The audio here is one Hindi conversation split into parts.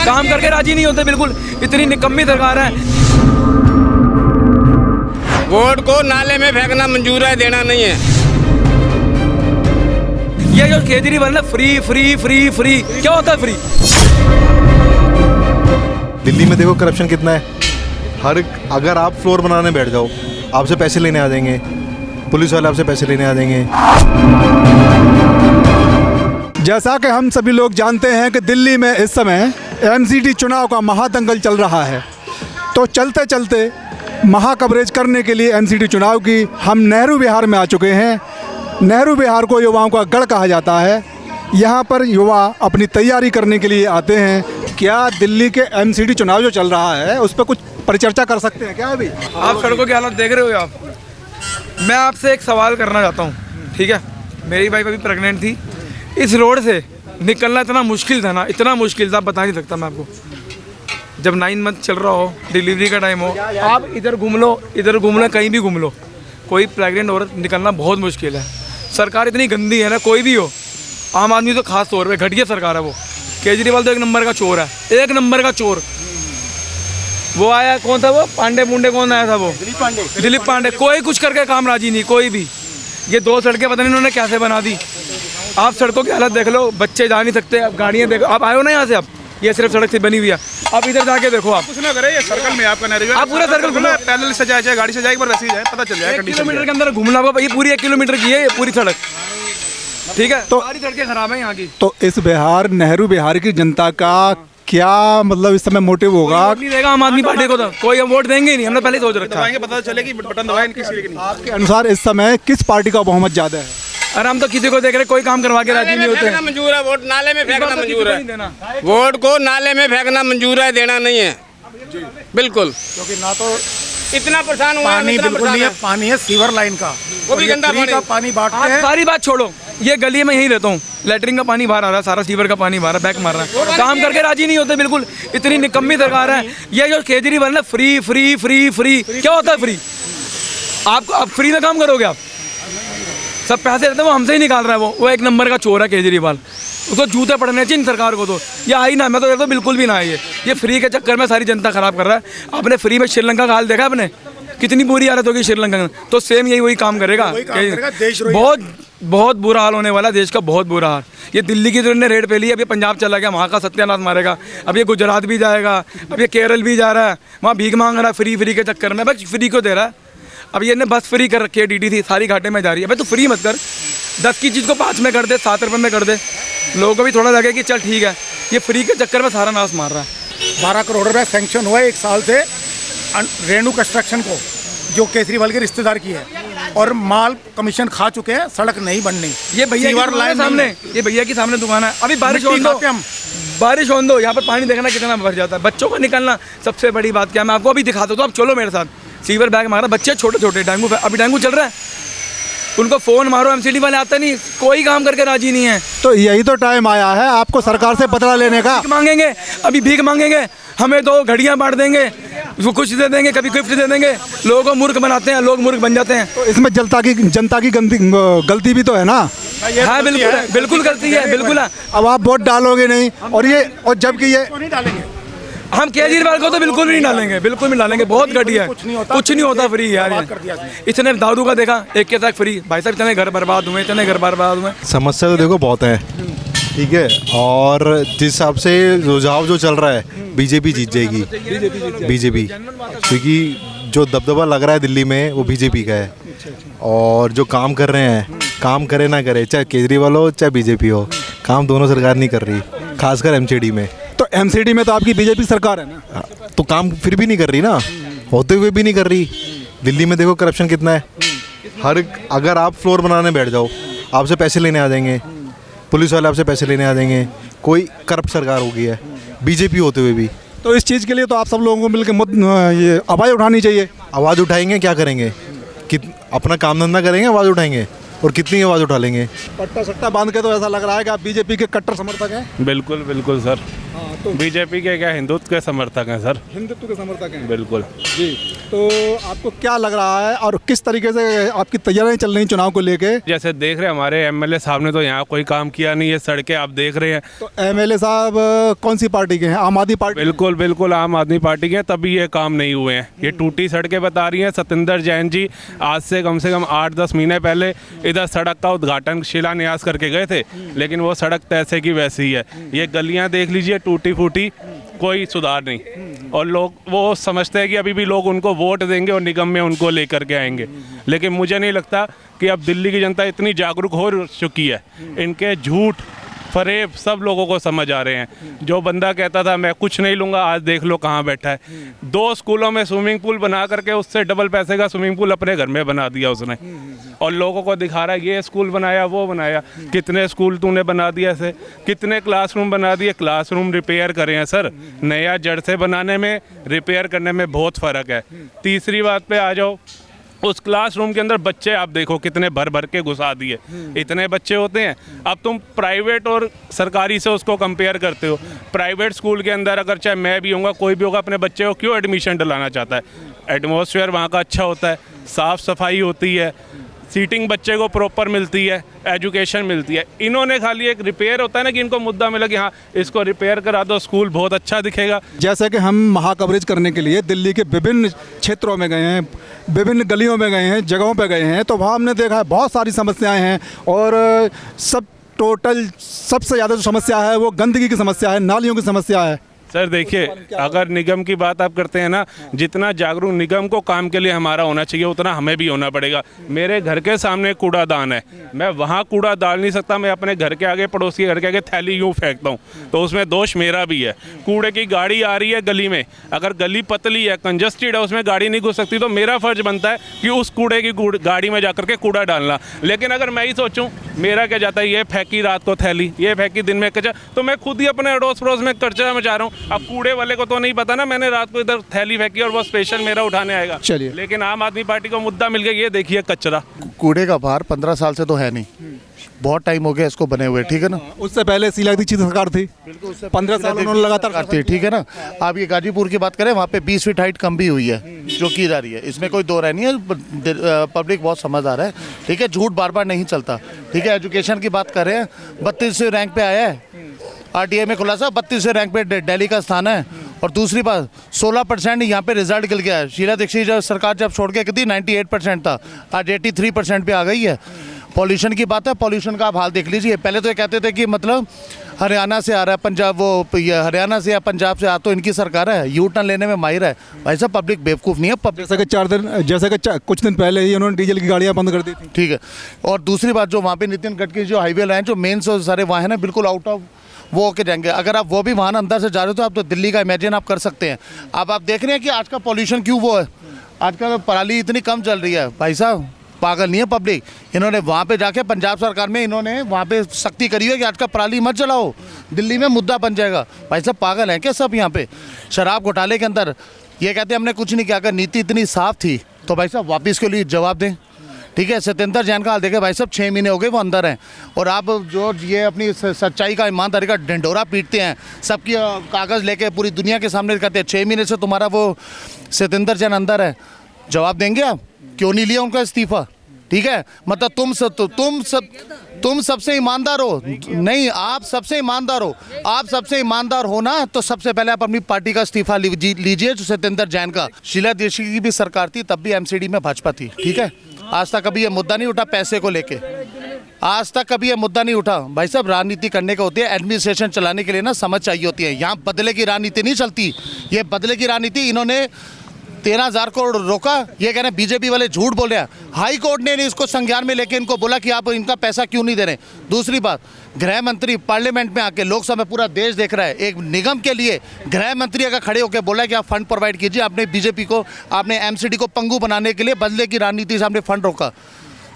काम करके राजी नहीं होते बिल्कुल, इतनी निकम्मी सरकार है। वोट को नाले में फेंकना मंजूर है, देना नहीं है। ये जो केजरीवाल ना फ्री फ्री फ्री फ्री, क्या होता है फ्री? दिल्ली में देखो करप्शन कितना है। अगर आप फ्लोर बनाने बैठ जाओ, आपसे पैसे लेने आ जाएंगे, पुलिस वाले आपसे पैसे लेने आ जाएंगे। जैसा कि हम सभी लोग जानते हैं कि दिल्ली में इस समय एमसीडी चुनाव का महादंगल चल रहा है, तो चलते चलते महा कवरेज करने के लिए एमसीडी चुनाव की हम नेहरू विहार में आ चुके हैं। नेहरू विहार को युवाओं का गढ़ कहा जाता है। यहाँ पर युवा अपनी तैयारी करने के लिए आते हैं। क्या दिल्ली के एमसीडी चुनाव जो चल रहा है उस पर कुछ परिचर्चा कर सकते हैं क्या? अभी आप सड़कों की हालत देख रहे हो आप। मैं आपसे एक सवाल करना चाहता हूँ, ठीक है? मेरी वाइफ अभी प्रेग्नेंट थी। इस रोड से निकलना इतना मुश्किल था ना, इतना मुश्किल था, बता नहीं सकता मैं आपको। जब 9 मंथ चल रहा हो, डिलीवरी का टाइम हो, आप इधर घूम लो, इधर घूम लो, कहीं भी घूम लो, कोई प्रेग्नेंट औरत निकलना बहुत मुश्किल है। सरकार इतनी गंदी है ना, कोई भी हो, आम आदमी तो खास तौर पे घटिया सरकार है वो। केजरीवाल तो एक नंबर का चोर है, एक नंबर का चोर। वो आया, कौन था वो? पांडे कौन आया था वो? दिलीप पांडे। कोई कुछ करके काम राजी नहीं, कोई भी। ये 2 सड़कें पता नहीं इन्होंने कैसे बना दी। आप सड़कों की हालत देख लो, बच्चे जा नहीं सकते। अब गाड़ियाँ देखो, आप आए हो ना यहाँ से, आप ये सिर्फ सड़क से बनी हुई है। आप इधर जाके देखो, आप कुछ ना करे, ये सर्कल में आपका नेहरू, आप पूरा सर्कल घूमो, पैदल से जाए, गाड़ी से जाए, एक बार वैसे ही जाए, पता चल जाए। 1 किलोमीटर के अंदर घूमना होगा। ये पूरी 1 किलोमीटर की है, ये पूरी सड़क, ठीक है? तो सारी सड़कें खराब है यहाँ की। तो इस बिहार नेहरू बिहार की जनता का क्या मतलब इस समय मोटिव होगा? वोट नहीं देगा आम आदमी पार्टी को, तो कोई हम वोट देंगे ही नहीं, हमने पहले सोच रखा है। दबाएंगे, पता चले कि बटन दबाए इनकी सीट की नहीं। आपके अनुसार इस समय किस पार्टी का बहुमत ज्यादा है? अरे हम तो किसी को देख रहे, कोई काम करवा के राजी नहीं होते। फेंकना मंजूर है, वोट नाले में फेंकना मंजूर है। देना वोट को नाले में फेंकना मंजूर है, देना नहीं है बिल्कुल। क्योंकि ना तो इतना परेशान हुआ, पानी इतना बिल्कुल नहीं है, पानी है सीवर लाइन का, वो भी और ये गंदा फ्री का पानी बांटते आप हैं। सारी बात छोड़ो, ये गली में यहीं रहता हूँ, लेटरिन का पानी बाहर आ रहा है, सारा सीवर का पानी बाहर बैक मार रहा है। काम करके राजी नहीं होते बिल्कुल, इतनी निकम्मी सरकार है। ये जो केजरीवाल ना फ्री फ्री फ्री फ्री, क्या होता है फ्री? आप फ्री में काम करोगे? आप सब पैसे रहते हैं, वो हमसे ही निकाल रहा है। वो एक नंबर का चोर है केजरीवाल। उसको जूते पड़ने चाहिए सरकार को। तो ये आई ना, मैं तो कहता हूँ बिल्कुल भी ना है। ये फ्री के चक्कर में सारी जनता खराब कर रहा है। आपने फ्री में श्रीलंका का हाल देखा आपने? कितनी बुरी हालत होगी श्रीलंका में। तो सेम वही काम करेगा। बहुत बुरा हाल होने वाला है देश का, बहुत बुरा हाल। ये दिल्ली की जो इन्होंने रेड पे ली, अब ये पंजाब चला गया, वहाँ का सत्यानाश मारेगा। अब ये गुजरात भी जाएगा, अब ये केरल भी जा रहा है, वहाँ भीख मांग रहा है फ्री के चक्कर में। बस फ्री को दे रहा है। अब ये ने बस फ्री कर रखी है, DTC सारी घाटे में जा रही है। भाई तो फ्री मत कर, 10 की चीज़ को 5 में कर दे, 7 रुपये में कर दे। लोगों को भी थोड़ा लगे कि चल ठीक है। ये फ्री के चक्कर में सारा नाश मार रहा है। 12 करोड़ रुपए सैंक्शन हुआ है 1 साल से रेणु कंस्ट्रक्शन को, जो केजरीवाल के रिश्तेदार की है, और माल कमीशन खा चुके हैं। सड़क नहीं बननी। ये भैया की लाइन सामने, ये भैया की सामने दुकान है। अभी बारिश होने दो, यहाँ पर पानी देखना कितना भर जाता है। बच्चों का निकलना सबसे बड़ी बात क्या है, मैं आपको अभी दिखाता हूँ। तो आप चलो मेरे साथ। सीवर बैग मारा, बच्चे छोटे छोटे, डेंगू, अभी डेंगू चल रहा है। उनको फ़ोन मारो, एमसीडी वाले आते नहीं, कोई काम करके राजी नहीं है। तो यही तो टाइम आया है आपको सरकार से बदला लेने का। भीख मांगेंगे, अभी भीख मांगेंगे, हमें तो घड़ियाँ बांट देंगे, वो कुछ दे देंगे, कभी गिफ्ट दे देंगे। लोगों को मूर्ख बनाते हैं, लोग मूर्ख बन जाते हैं। तो इसमें जनता की गलती भी तो है ना? हाँ बिल्कुल गलती है, बिल्कुल है। अब आप वोट डालोगे नहीं, और जबकि ये नहीं डालेंगे। हम केजरीवाल को तो बिल्कुल भी नहीं डालेंगे, बिल्कुल नहीं डालेंगे। बहुत घटिया है, कुछ नहीं होता फ्री यार। इतने दारू का देखा, एक के साथ फ्री। भाई साहब इतने घर बर्बाद हुए, इतने घर बर्बाद हुए। समस्या तो देखो बहुत है, ठीक है। और जिस हिसाब से रुझाव जो चल रहा है, बीजेपी जीत जाएगी, बीजेपी। क्योंकि जो दबदबा लग रहा है दिल्ली में, वो बीजेपी का है। और जो काम कर रहे हैं, काम करे ना करे, चाहे केजरीवाल हो चाहे बीजेपी हो, काम दोनों सरकार नहीं कर रही, खासकर एमसीडी में। तो एमसीडी में तो आपकी बीजेपी सरकार है ना, तो काम फिर भी नहीं कर रही ना, होते हुए भी नहीं कर रही। दिल्ली में देखो करप्शन कितना है। अगर आप फ्लोर बनाने बैठ जाओ, आपसे पैसे लेने आ जाएंगे, पुलिस वाले आपसे पैसे लेने आ जाएंगे। कोई करप्ट सरकार हो गई है, बीजेपी होते हुए भी। तो इस चीज़ के लिए तो आप सब लोगों को मिलकर ये आवाज़ उठानी चाहिए। आवाज़ उठाएंगे, क्या करेंगे? अपना काम धंधा करेंगे, आवाज़ उठाएंगे, और कितनी आवाज़ उठा लेंगे? पट्टा सट्टा बांध के तो ऐसा लग रहा है कि आप बीजेपी के कट्टर समर्थक हैं। बिल्कुल बिल्कुल सर। बीजेपी के क्या हिंदुत्व के समर्थक हैं सर। हिंदुत्व के समर्थक हैं बिल्कुल जी। तो आपको क्या लग रहा है और किस तरीके से आपकी तैयारियां चल रही चुनाव को लेके? जैसे देख रहे हैं हमारे एमएलए साहब ने तो यहाँ कोई काम किया नहीं है, सड़कें आप देख रहे हैं। तो एमएलए साहब कौन सी पार्टी के हैं? आम आदमी पार्टी? बिल्कुल बिल्कुल आम आदमी पार्टी के हैं, तभी ये काम नहीं हुए हैं। ये टूटी सड़कें बता रही हैं। सत्येंद्र जैन जी आज से कम 8-10 महीने पहले इधर सड़क का उद्घाटन शिलान्यास करके गए थे, लेकिन वो सड़क तैसे की वैसी ही है। ये गलियां देख लीजिए टूटी फूटी, कोई सुधार नहीं। और लोग वो समझते हैं कि अभी भी लोग उनको वोट देंगे और निगम में उनको लेकर के आएंगे, लेकिन मुझे नहीं लगता कि अब दिल्ली की जनता इतनी जागरूक हो चुकी है। इनके झूठ फरेब सब लोगों को समझ आ रहे हैं। जो बंदा कहता था मैं कुछ नहीं लूँगा, आज देख लो कहाँ बैठा है। 2 स्कूलों में स्विमिंग पूल बना करके उससे डबल पैसे का स्विमिंग पूल अपने घर में बना दिया उसने, और लोगों को दिखा रहा है ये स्कूल बनाया वो बनाया। कितने स्कूल तूने बना दिया ऐसे, कितने क्लासरूम बना दिए। क्लासरूम रिपेयर करे हैं सर, नया जड़ से बनाने में रिपेयर करने में बहुत फ़र्क है। तीसरी बात पे आ जाओ, उस क्लासरूम के अंदर बच्चे आप देखो कितने भर भर के घुसा दिए। इतने बच्चे होते हैं। अब तुम प्राइवेट और सरकारी से उसको कंपेयर करते हो। प्राइवेट स्कूल के अंदर अगर चाहे मैं भी होऊंगा कोई भी होगा, अपने बच्चे को क्यों एडमिशन दिलाना चाहता है? एटमॉस्फेयर वहाँ का अच्छा होता है, साफ़ सफाई होती है, सीटिंग बच्चे को प्रॉपर मिलती है, एजुकेशन मिलती है। इन्होंने खाली एक रिपेयर होता है ना कि इनको मुद्दा मिला कि हाँ इसको रिपेयर करा दो, स्कूल बहुत अच्छा दिखेगा। जैसे कि हम महाकवरेज करने के लिए दिल्ली के विभिन्न क्षेत्रों में गए हैं, विभिन्न गलियों में गए हैं, जगहों पे गए हैं, तो वहाँ हमने देखा है बहुत सारी समस्याएं हैं। और सब टोटल सबसे ज़्यादा जो समस्या है वो गंदगी की समस्या है, नालियों की समस्या है। सर देखिए, अगर निगम की बात आप करते हैं ना, जितना जागरूक निगम को काम के लिए हमारा होना चाहिए उतना हमें भी होना पड़ेगा। मेरे घर के सामने कूड़ादान है, मैं वहाँ कूड़ा डाल नहीं सकता, मैं अपने घर के आगे पड़ोसी के घर के आगे थैली यूँ फेंकता हूँ, तो उसमें दोष मेरा भी है। कूड़े की गाड़ी आ रही है गली में, अगर गली पतली है कंजस्टेड है उसमें गाड़ी नहीं घुस सकती, तो मेरा फर्ज बनता है कि उस कूड़े की गाड़ी में जाकर के कूड़ा डालना। लेकिन अगर मैं ही सोचूँ मेरा क्या जाता है, ये फेंकी रात को थैली, ये फेंकी दिन में कचरा, तो मैं खुद ही अपने अड़ोस पड़ोस में कचरा मचा रहा हूँ। अब कूड़े वाले को तो नहीं पता ना मैंने रात को इधर थैली फेंकी और वो स्पेशल मेरा उठाने आएगा। चलिए। लेकिन आम आदमी पार्टी को मुद्दा मिल गया, ये देखिए कचरा। कूड़े का भार 15 साल से तो है नहीं, बहुत टाइम हो गया इसको बने हुए, ठीक है ना। उससे पहले शीला दीक्षित सरकार थी, 15 साल उन्होंने लगातार करती, ठीक है ना। आप ये गाजीपुर की बात करें, वहाँ पे 20 फीट हाइट कम भी हुई है जो की जा रही है, इसमें कोई दो राय नहीं है। पब्लिक बहुत समझदार है, ठीक है, झूठ बार बार नहीं चलता, ठीक है। एजुकेशन की बात करें, 32वें रैंक पे आया है RTI में खुलासा, 32वें रैंक पे दिल्ली का स्थान है। और दूसरी बात 16% यहाँ पे रिजल्ट गिर गया है। शीला दीक्षित जब सरकार जब छोड़ के कितनी 98% था, आज 83% पे आ गई है। पॉल्यूशन की बात है, पॉल्यूशन का आप हाल देख लीजिए। पहले तो ये कहते थे कि मतलब हरियाणा से आ रहा है पंजाब, वो ये हरियाणा से या पंजाब से आ तो इनकी सरकार है, यू टर्न लेने में माहिर है। भाई साहब पब्लिक बेवकूफ़ नहीं है। जैसे कि कुछ दिन पहले ही उन्होंने डीजल की गाड़ियाँ बंद कर दी थी, ठीक है। और दूसरी बात जो वहाँ पे नितिन गडकरी जो हाईवे लाइन जो मेन सारे वहाँ है ना, बिल्कुल आउट ऑफ वो होके जाएंगे। अगर आप वो भी वाहन अंदर से जा रहे हो तो आप तो दिल्ली का इमेजिन आप कर सकते हैं। अब आप देख रहे हैं कि आज का पॉल्यूशन क्यों वो है, आज का पराली इतनी कम चल रही है। भाई साहब पागल नहीं है पब्लिक। इन्होंने वहाँ पे जाके पंजाब सरकार में इन्होंने वहाँ पे सख्ती करी है कि आज का पराली मत जलाओ, दिल्ली में मुद्दा बन जाएगा। भाई साहब पागल हैं क्या सब? यहाँ पे शराब घोटाले के अंदर ये कहते हैं हमने कुछ नहीं किया। अगर नीति इतनी साफ थी तो भाई साहब वापस के लिए जवाब दें, ठीक है। सत्येंद्र जैन का हाल देखे भाई साहब, 6 महीने हो गए वो अंदर हैं, और आप जो ये अपनी सच्चाई का ईमानदारी का ढिंढोरा पीटते हैं, सबकी कागज़ लेके पूरी दुनिया के सामने कहते हैं 6 महीने से तुम्हारा वो सत्येंद्र जैन अंदर है। जवाब देंगे आप? क्यों नहीं लिया उनका इस्तीफा? ठीक है, मतलब तुम सबसे ईमानदार हो नहीं, आप सबसे ईमानदार हो। आप सबसे ईमानदार हो ना, तो सबसे पहले आप अपनी पार्टी का इस्तीफा लीजिए, जो सत्येंद्र जैन का। शीला दीक्षित की भी सरकार थी, तब भी MCD में भाजपा थी, ठीक है। आज तक कभी ये मुद्दा नहीं उठा पैसे को लेके, आज तक कभी ये मुद्दा नहीं उठा। भाई साहब राजनीति करने का होती है, एडमिनिस्ट्रेशन चलाने के लिए ना समझ चाहिए होती है। यहाँ बदले की राजनीति नहीं चलती, ये बदले की राजनीति। इन्होंने 13,000 करोड़ रोका, ये कह रहे हैं बीजेपी वाले झूठ बोल रहे हैं। हाई कोर्ट ने इसको संज्ञान में लेके इनको बोला कि आप इनका पैसा क्यों नहीं दे रहे। दूसरी बात, गृह मंत्री पार्लियामेंट में आके, लोकसभा में पूरा देश देख रहा है, एक निगम के लिए गृह मंत्री अगर खड़े होकर बोला कि आप फंड प्रोवाइड कीजिए, आपने बीजेपी को, आपने MCD को पंगु बनाने के लिए बदले की राजनीति से आपने फंड रोका।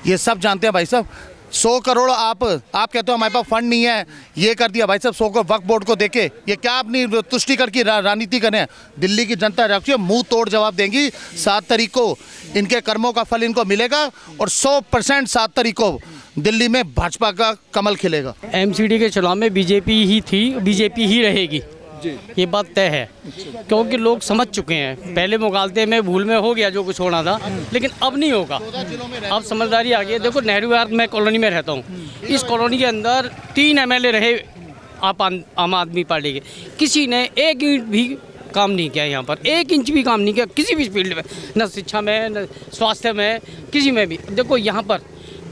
ये सब जानते हैं भाई साहब। 100 करोड़ आप कहते हो हमारे पास फंड नहीं है, ये कर दिया। भाई साहब 100 को वक्फ बोर्ड को देके ये क्या अपनी तुष्टिकर की राजनीति करें? दिल्ली की जनता रखिए मुंह तोड़ जवाब देंगी। 7 तारीख को इनके कर्मों का फल इनको मिलेगा, और 100% 7 तारीख को दिल्ली में भाजपा का कमल खिलेगा। MCD के चुनाव में बीजेपी ही थी, बीजेपी ही रहेगी। ये बात तय है, क्योंकि लोग समझ चुके हैं। पहले मुगालते में भूल में हो गया जो कुछ होना था, लेकिन अब नहीं होगा। अब समझदारी आ गई है। देखो नेहरू विहार मैं कॉलोनी में रहता हूँ, इस कॉलोनी के अंदर 3 MLA रहे आम आदमी पार्टी के, किसी ने एक ईंट भी काम नहीं किया यहाँ पर, 1 इंच भी काम नहीं किया किसी भी फील्ड में, न शिक्षा में, न स्वास्थ्य में, किसी में भी। देखो यहाँ पर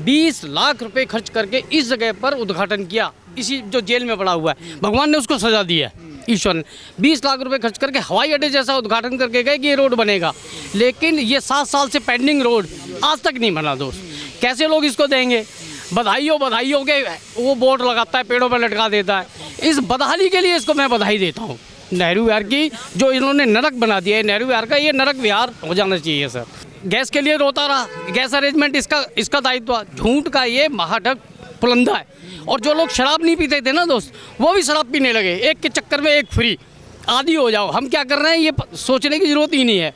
20 लाख रुपए खर्च करके इस जगह पर उद्घाटन किया, इसी जो जेल में पड़ा हुआ है, भगवान ने उसको सजा दी है, ईश्वर ने 20 लाख रुपए खर्च करके हवाई अड्डे जैसा उद्घाटन करके गए कि ये रोड बनेगा, लेकिन ये 7 साल से पेंडिंग रोड आज तक नहीं बना। दोस्त कैसे लोग इसको देंगे? बधाइयों के वो बोर्ड लगाता है, पेड़ों पर लटका देता है। इस बदहाली के लिए इसको मैं बधाई देता हूँ नेहरू विहार की, जो इन्होंने नरक बना दिया है नेहरू विहार का, ये नरक विहार हो जाना चाहिए सर। गैस के लिए रोता रहा, गैस अरेंजमेंट इसका दायित्व, झूठ का ये महाठग पुलंदा है। और जो लोग शराब नहीं पीते थे ना दोस्त, वो भी शराब पीने लगे, एक के चक्कर में एक फ्री, आदि हो जाओ। हम क्या कर रहे हैं ये सोचने की ज़रूरत ही नहीं है,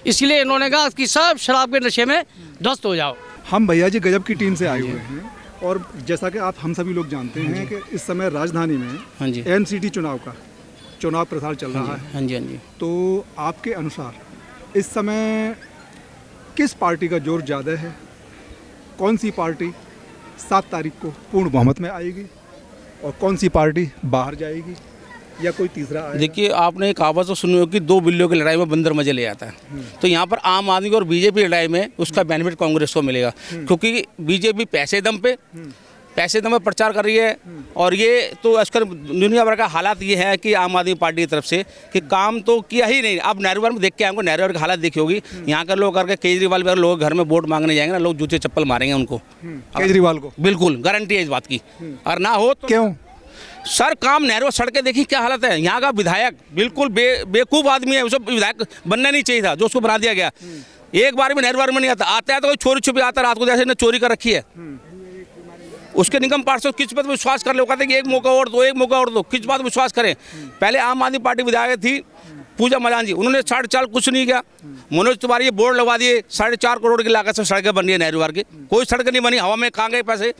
इसलिए इन्होंने कहा कि सब शराब के नशे में ध्वस्त हो जाओ। हम भैया जी गजब की टीम से आए हुए हैं, और जैसा कि हम सभी लोग जानते हैं कि इस समय राजधानी में MCD चुनाव प्रसार चल रहा है। हाँ जी। तो आपके अनुसार इस समय किस पार्टी का जोर ज़्यादा है? कौन सी पार्टी 7 तारीख को पूर्ण बहुमत में आएगी और कौन सी पार्टी बाहर जाएगी या कोई तीसरा आएगा? देखिए, आपने कहावत तो सुनी होगी, 2 बिल्लियों की लड़ाई में बंदर मजे ले आता है। तो यहाँ पर आम आदमी और बीजेपी लड़ाई में उसका बेनिफिट कांग्रेस को मिलेगा, क्योंकि बीजेपी पैसे दम पे प्रचार कर रही है। और ये तो आजकल दुनिया भर का हालात ये है कि आम आदमी पार्टी की तरफ से कि काम तो किया ही नहीं। अब नेहरू विहार में देख के आएंगे, नेहरू विहार की हालत देखी होगी, यहाँ के लोग करके केजरीवाल भी लोग घर में वोट मांगने जाएंगे ना, लोग जूते चप्पल मारेंगे उनको, केजरीवाल को, बिल्कुल गारंटी है इस बात की। और ना हो तो क्यों सर, काम नेहरू सड़कें देखी क्या हालत है। यहाँ का विधायक बिल्कुल बेवकूफ़ आदमी है, उसको विधायक बनना नहीं चाहिए था, जो उसको बना दिया गया। एक बार भी नेहरू विहार में नहीं आता है तो कोई चोरी छुपी आता, रात को जैसे ने चोरी कर रखी है। उसके निगम पार्षद किस बात विश्वास कर ले, वो कहते हैं कि एक मौका और दो, किस बात विश्वास करें। पहले आम आदमी पार्टी विधायक थी पूजा मजान जी, उन्होंने 4.5 कुछ नहीं किया। मनोज तिवारी ये बोर्ड लगवा दिए, 4.5 करोड़ की लागत से सड़कें बन रही है नेहरू विहार की, कोई सड़क नहीं बनी, हवा में कहाँ गए पैसे।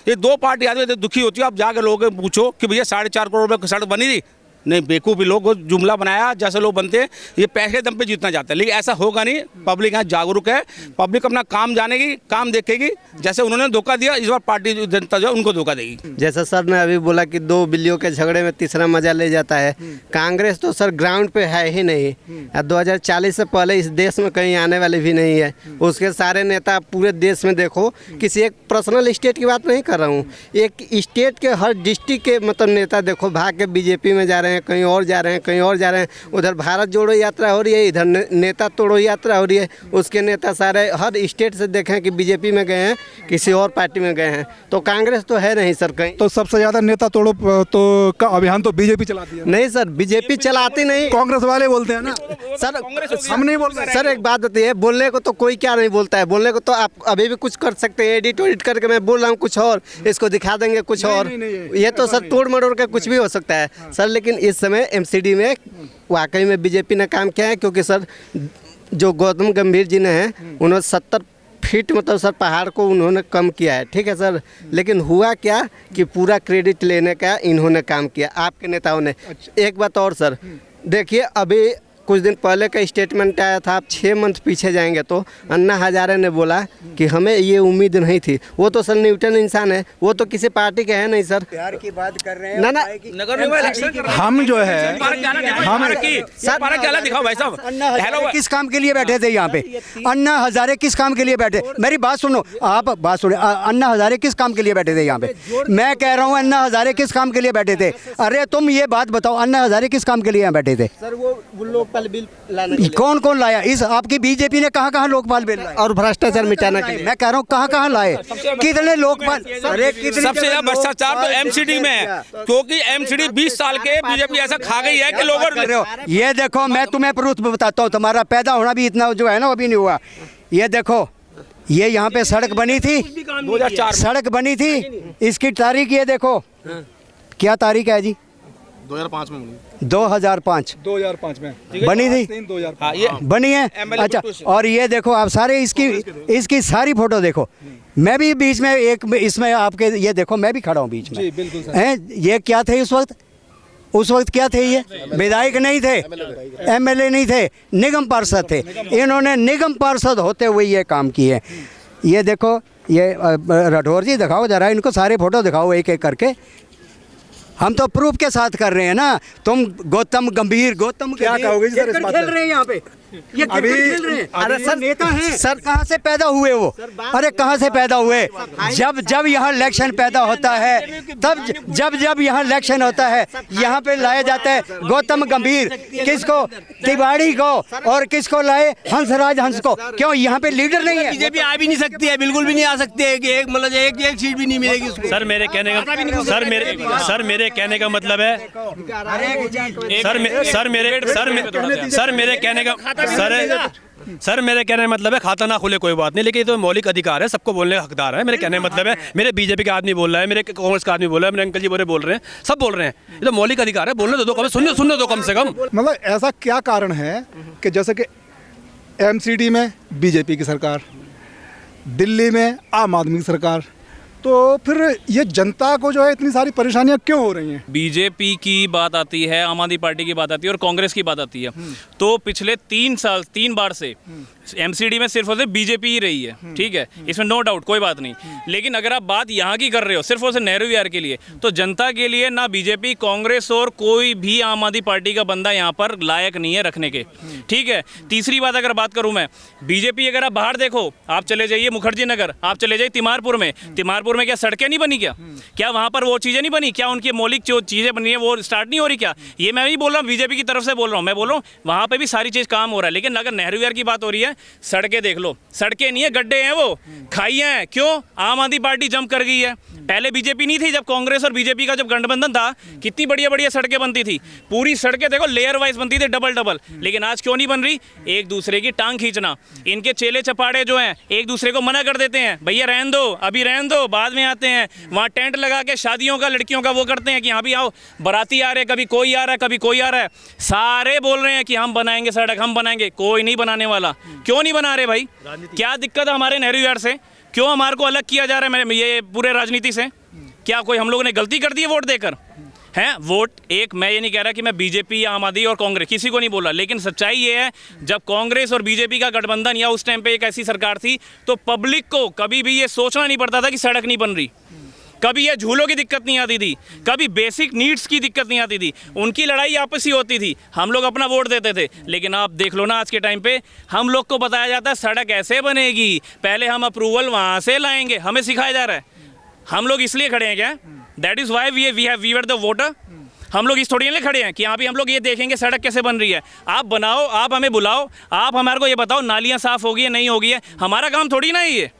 ये 2 पार्टी आदमी दुखी होती है। आप जाकर लोगों से पूछो कि भैया 4.5 करोड़ रुपये सड़क बनी थी, नहीं, बेवकूफ़ी लोग जुमला बनाया, जैसे लोग बनते हैं, ये पैसे दम पे जीतना चाहते हैं। लेकिन ऐसा होगा नहीं, पब्लिक यहाँ जागरूक है, पब्लिक अपना काम जानेगी, काम देखेगी। जैसे उन्होंने धोखा दिया, इस बार पार्टी जनता जो है उनको धोखा देगी। जैसा सर ने अभी बोला कि 2 बिल्लियों के झगड़े में तीसरा मजा ले जाता है, कांग्रेस तो सर ग्राउंड पे है ही नहीं। 2040 से पहले इस देश में कहीं आने वाली भी नहीं है। उसके सारे नेता पूरे देश में देखो, किसी एक पर्सनल स्टेट की बात नहीं कर रहा हूँ, एक स्टेट के हर डिस्ट्रिक्ट के मतलब नेता देखो भाग के बीजेपी में जा रहे हैं, कहीं और जा रहे हैं, कहीं और जा रहे हैं। उधर भारत जोड़ो यात्रा हो रही है, इधर नेता तोड़ो यात्रा हो रही है। उसके नेता सारे हर स्टेट से देखें कि बीजेपी में गए हैं, किसी और पार्टी में गए हैं। तो कांग्रेस तो है नहीं सर कहीं। तो सबसे ज़्यादा नेता तोड़ो तो का अभियान तो बीजेपी चलाती है। नहीं सर, बीजेपी चलाती नहीं, कांग्रेस वाले बोलते हैं ना सर। हम नहीं बोल रहे सर, एक बात बताइए, बोलने को तो कोई क्या नहीं बोलता है, बोलने को तो आप अभी भी कुछ कर सकते हैं। एडिट करके मैं बोल रहा हूँ कुछ और, इसको दिखा देंगे कुछ और। ये तो सर तोड़ मरोड़ के कुछ भी हो सकता है सर। लेकिन इस समय MCD में वाकई में बीजेपी ने काम किया है, क्योंकि सर जो गौतम गंभीर जी ने हैं, उन्होंने 70 फीट मतलब सर पहाड़ को उन्होंने कम किया है, ठीक है सर। लेकिन हुआ क्या कि पूरा क्रेडिट लेने का इन्होंने काम किया, आपके नेताओं ने। एक बात और सर, देखिए अभी कुछ दिन पहले का स्टेटमेंट आया था, आप 6 मंथ पीछे जाएंगे तो अन्ना हजारे ने बोला कि हमें ये उम्मीद नहीं थी। वो तो सर न्यूटन इंसान है, वो तो किसी पार्टी के है नहीं सर। प्यार की बात कर रहे हैं ना हम जो है किस काम के लिए बैठे थे यहाँ पे? अन्ना हजारे किस काम के लिए बैठे? मेरी बात सुनो, आप बात सुनो। अन्ना हजारे किस काम के लिए बैठे थे यहाँ पे? मैं कह रहा हूँ अन्ना हजारे किस काम के लिए बैठे थे? अरे तुम ये बात बताओ, अन्ना हजारे किस काम के लिए यहाँ बैठे थे? सर वो लोकपाल बिल लाने कौन कौन लाया? इस आपकी बीजेपी ने कहाँ लोकपाल बिल लाया? और भ्रष्टाचार मिटाने के लिए। मैं कह रहा हूँ कहाँ लाए, कितने लोकपाल? अरे सबसे ज्यादा भ्रष्टाचार तो MCD में है, क्योंकि MCD 20 साल के बीजेपी ऐसा खा गई है कि लोग। ये देखो, मैं तुम्हें प्रूफ बताता हूँ, तुम्हारा पैदा होना भी इतना जो है ना, वो भी नहीं हुआ। ये देखो, ये यहाँ पे सड़क बनी थी, 2004 सड़क बनी थी, इसकी तारीख ये देखो, क्या तारीख है जी? 2005 में बनी। 2005 में बनी थी, बनी है। अच्छा, और ये देखो आप सारे इसकी सारी फोटो देखो। मैं भी बीच में एक इसमें आपके ये देखो, मैं भी खड़ा हूँ बीच में। जी बिल्कुल सर। हैं, ये क्या थे उस वक्त? उस वक्त क्या थे? ये विधायक नहीं थे, एमएलए नहीं थे, निगम पार्षद थे। इन्होंने निगम पार्षद होते हुए ये काम किए। ये देखो, ये राठौर जी दिखाओ ज़रा, इनको सारे फोटो दिखाओ एक एक करके। हम तो प्रूफ के साथ कर रहे हैं ना। तुम गौतम गंभीर क्या कहोगे जी सर इस बात खेल रहे हैं यहाँ पे, ये क्रिकेट खेल रहे हैं। अरे सर नेता हैं सर, कहाँ से पैदा हुए वो? अरे कहाँ से पैदा हुए? जब यहाँ इलेक्शन पैदा होता है, तब जब यहाँ इलेक्शन होता है, यहाँ पे लाया जाता है गौतम गंभीर, किसको? तिवाड़ी को, और किसको लाए? हंसराज हंस को। क्यों यहाँ पे लीडर नहीं है? बीजेपी आ भी नहीं सकती है, बिल्कुल भी नहीं आ सकती है। एक मतलब एक सीट भी नहीं मिलेगी उसको। सर मेरे कहने का मेरे कहने का मतलब है मेरे कहने का मतलब है खाता ना खुले कोई बात नहीं, लेकिन ये तो मौलिक अधिकार है, सबको बोलने का हकदार है। मेरे कहने का मतलब है, मेरे बीजेपी का आदमी बोल रहा है, मेरे कांग्रेस का आदमी बोल रहा है, मेरे अंकल जी बोल रहे हैं, सब बोल रहे हैं। ये तो मौलिक अधिकार है, बोलने दो, सुनने दो कम से कम। मतलब ऐसा क्या कारण है कि जैसे कि एमसीडी में बीजेपी की सरकार, दिल्ली में आम आदमी की सरकार, तो फिर ये जनता को जो है इतनी सारी परेशानियां क्यों हो रही हैं? बीजेपी की बात आती है, आम आदमी पार्टी की बात आती है और कांग्रेस की बात आती है, तो पिछले 3 बार से एमसीडी में सिर्फ और सिर्फ बीजेपी ही रही है। ठीक है, इसमें नो डाउट, कोई बात नहीं। लेकिन अगर आप बात यहाँ की कर रहे हो सिर्फ और सिर्फ नेहरू विहार के लिए, तो जनता के लिए ना बीजेपी, कांग्रेस और कोई भी आम आदमी पार्टी का बंदा यहाँ पर लायक नहीं है रखने के। ठीक है, तीसरी बात अगर बात करूँ मैं, बीजेपी अगर आप बाहर देखो, आप चले जाइए मुखर्जी नगर, आप चले जाइए तिमारपुर में क्या सड़कें नहीं बनी? क्या वहाँ पर वो चीज़ें नहीं बनी? क्या उनकी मौलिक जो चीज़ें बनी है वो स्टार्ट नहीं हो रही? क्या ये मैं नहीं बोल रहा हूँ, बीजेपी की तरफ से बोल रहा हूँ, मैं बोल रहा हूँ वहाँ पे भी सारी चीज़ काम हो रहा है। लेकिन अगर नेहरू विहार की बात हो रही है, सड़कें देख लो, सड़कें नहीं है, गड्ढे हैं, वो खाइयाँ हैं। क्यों? आम आदमी पार्टी जंप कर गई है। पहले बीजेपी नहीं थी, जब कांग्रेस और बीजेपी का जब गठबंधन था, कितनी बढ़िया बढ़िया सड़कें बनती थी, पूरी सड़कें देखो लेयर वाइज बनती थी, डबल। लेकिन आज क्यों नहीं बन रही? एक दूसरे की टांग खींचना। इनके चेले चपाड़े जो हैं एक दूसरे को मना कर देते हैं, भैया रहने दो, अभी रहने दो, बाद में आते हैं। वहाँ टेंट लगा के शादियों का, लड़कियों का वो करते हैं कि यहाँ भी आओ, बाराती आ रहे, कभी कोई आ रहा है, कभी कोई आ रहा है। सारे बोल रहे हैं कि हम बनाएंगे सड़क, हम बनाएंगे, कोई नहीं बनाने वाला। क्यों नहीं बना रहे भाई? क्या दिक्कत है हमारे नेहरू विहार से? क्यों हमारे को अलग किया जा रहा है ये पूरे राजनीति से? क्या कोई हम लोगों ने गलती कर दी है वोट देकर? हैं वोट एक, मैं ये नहीं कह रहा कि मैं बीजेपी, आम आदमी और कांग्रेस किसी को नहीं बोला, लेकिन सच्चाई ये है, जब कांग्रेस और बीजेपी का गठबंधन या उस टाइम पे एक ऐसी सरकार थी, तो पब्लिक को कभी भी ये सोचना नहीं पड़ता था कि सड़क नहीं बन रही, कभी ये झूलों की दिक्कत नहीं आती थी, कभी बेसिक नीड्स की दिक्कत नहीं आती थी। उनकी लड़ाई आपस ही होती थी, हम लोग अपना वोट देते थे। लेकिन आप देख लो ना, आज के टाइम पे हम लोग को बताया जाता है सड़क ऐसे बनेगी, पहले हम अप्रूवल वहाँ से लाएंगे, हमें सिखाया जा रहा है। हम लोग इसलिए खड़े हैं क्या? That is why we are the voter. हम लोग इस थोड़ी लिए खड़े हैं कि यहाँ भी हम लोग ये देखेंगे सड़क कैसे बन रही है। आप बनाओ, आप हमें बुलाओ, आप हमारे को ये बताओ नालियाँ साफ़ होगी है नहीं होगी है, हमारा काम थोड़ी ना है ये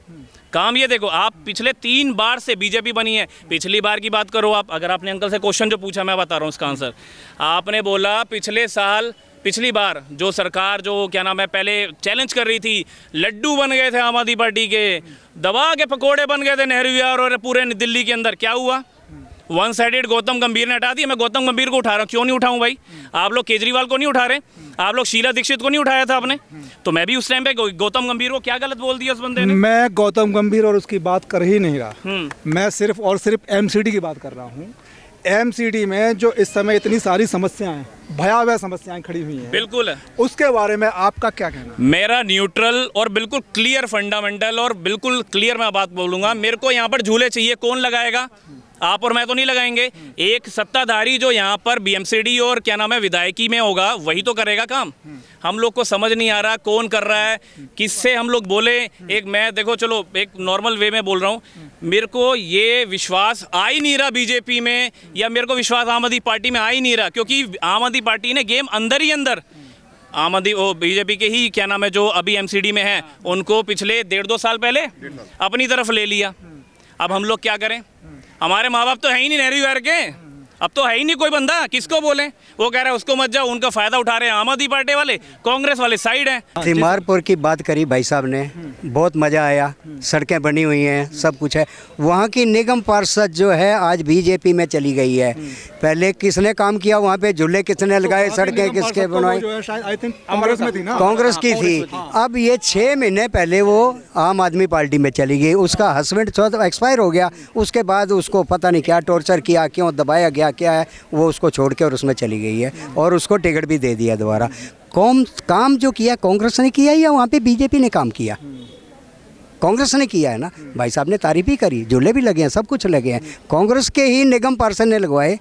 काम। ये देखो, आप पिछले 3 बार से बीजेपी बनी है। पिछली बार की बात करो आप, अगर आपने अंकल से क्वेश्चन जो पूछा मैं बता रहा हूँ उसका आंसर। आपने बोला पिछली बार जो सरकार जो क्या नाम है पहले चैलेंज कर रही थी, लड्डू बन गए थे आम आदमी पार्टी के, दबा के पकोड़े बन गए थे नेहरू विहार और पूरे दिल्ली के अंदर। क्या हुआ? वन साइडेड गौतम गंभीर ने हटा दिया। मैं गौतम गंभीर को उठा रहा हूँ, क्यों नहीं उठाऊं भाई? आप लोग केजरीवाल को नहीं उठा रहे, आप लोग शीला दीक्षित को नहीं उठाया था आपने, तो मैं भी उस टाइम पे गौतम गंभीर को क्या गलत बोल दिया उस बंदे ने? मैं गौतम गंभीर और उसकी बात कर ही नहीं रहा, मैं सिर्फ और सिर्फ एमसीडी की बात कर रहा हूँ। एमसीडी में जो इस समय इतनी सारी समस्याएं, भयावह समस्याएं खड़ी हुई हैं, बिल्कुल है, उसके बारे में आपका क्या कहना? मेरा न्यूट्रल और बिल्कुल क्लियर फंडामेंटल और बिल्कुल क्लियर मैं बात बोलूँगा। मेरे को यहाँ पर झूले चाहिए, कौन लगाएगा? आप और मैं तो नहीं लगाएंगे। एक सत्ताधारी जो यहाँ पर बीएमसीडी और क्या नाम है विधायकी में होगा, वही तो करेगा काम। हम लोग को समझ नहीं आ रहा कौन कर रहा है, किससे हम लोग बोले। एक मैं देखो, चलो एक नॉर्मल वे में बोल रहा हूँ, मेरे को ये विश्वास आ ही नहीं रहा बीजेपी में, या मेरे को विश्वास आम आदमी पार्टी में आ ही नहीं रहा, क्योंकि आम आदमी पार्टी ने गेम अंदर ही अंदर आम आदमी वो बीजेपी के ही क्या नाम है जो अभी एमसीडी में है, उनको पिछले 1.5-2 साल पहले अपनी तरफ ले लिया। अब हम लोग क्या करें? हमारे माँ बाप तो है ही नहीं नेहरू विहार के, अब तो है ही नहीं कोई बंदा, किसको बोले? वो कह रहा है उसको मत जाओ, उनका फायदा उठा रहे हैं आम आदमी पार्टी वाले, कांग्रेस वाले साइड है। तिमारपुर की बात करी भाई साहब ने, बहुत मज़ा आया, सड़कें बनी हुई हैं, सब कुछ है। वहाँ की निगम पार्षद जो है आज बीजेपी में चली गई है। पहले किसने काम किया वहाँ पे? झूले किसने लगाए, सड़कें किसके बनवाई? कांग्रेस की थी। अब ये 6 महीने पहले वो आम आदमी पार्टी में चली गई, उसका हस्बैंड एक्सपायर हो गया, उसके बाद उसको पता नहीं क्या टॉर्चर किया, क्यों दबाया गया, क्या है, वो उसको छोड़ के और उसमें चली गई है और उसको टिकट भी दे दिया दोबारा। काम जो किया कांग्रेस ने किया या वहाँ पे बीजेपी ने काम किया? कांग्रेस ने किया है ना। भाई साहब ने तारीफ ही करी, झूले भी लगे हैं, सब कुछ लगे हैं, कांग्रेस के ही निगम पार्षद ने लगवाए।